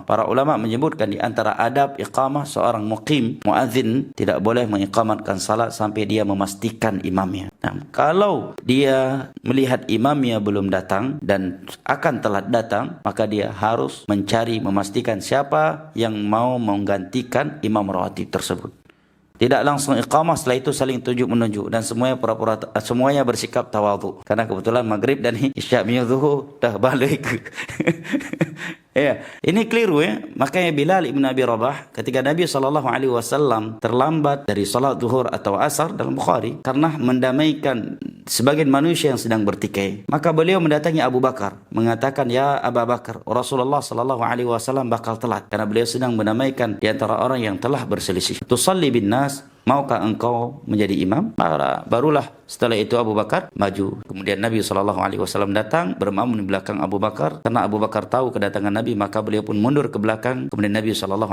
Para ulama menyebutkan di antara adab iqamah seorang muqim, muadzin tidak boleh mengiqamatkan salat sampai dia memastikan imamnya. Nah, kalau dia melihat imamnya belum datang dan akan telat datang, maka dia harus mencari memastikan siapa yang mau menggantikan imam rawatib tersebut. Tidak langsung iqamah, setelah itu saling tunjuk menunjuk dan semuanya bersikap tawadhu. Karena kebetulan maghrib dan isya' zuhur dah balik. Ya, ini keliru ya. Makanya Bilal ibn Abi Rabah ketika Nabi SAW terlambat dari salat zuhur atau asar dalam Bukhari karena mendamaikan sebagian manusia yang sedang bertikai, maka beliau mendatangi Abu Bakar mengatakan, "Ya Abu Bakar, Rasulullah SAW bakal telat karena beliau sedang mendamaikan di antara orang yang telah berselisih. Tusalli bin nas, maukah engkau menjadi imam?" Barulah setelah itu Abu Bakar maju. Kemudian Nabi SAW datang bermakmum di belakang Abu Bakar. Karena Abu Bakar tahu kedatangan Nabi, maka beliau pun mundur ke belakang. Kemudian Nabi SAW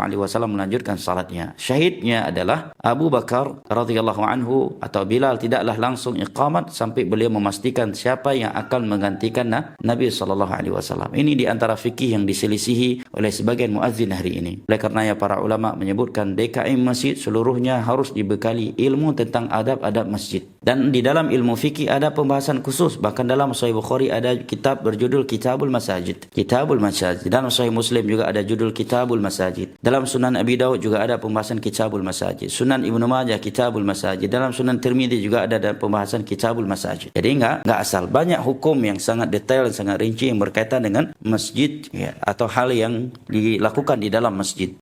melanjutkan salatnya. Syahidnya adalah Abu Bakar radhiyallahu anhu atau Bilal tidaklah langsung iqamat sampai beliau memastikan siapa yang akan menggantikan Nabi SAW. Ini di antara fikih yang diselisihi oleh sebagian muazzin hari ini. Oleh karenanya para ulama menyebutkan DKM masjid seluruhnya harus dibekali ilmu tentang adab-adab masjid. Dan di dalam ilmu fikih ada pembahasan khusus. Bahkan dalam Sahih Bukhari ada kitab berjudul Kitabul Masajid. Kitabul Masajid. Dalam Sahih Muslim juga ada judul Kitabul Masajid. Dalam Sunan Abi Daud juga ada pembahasan Kitabul Masajid. Sunan Ibnu Majah Kitabul Masajid. Dalam Sunan Tirmidzi juga ada pembahasan Kitabul Masajid. Jadi enggak asal. Banyak hukum yang sangat detail dan sangat rinci yang berkaitan dengan masjid ya, atau hal yang dilakukan di dalam masjid.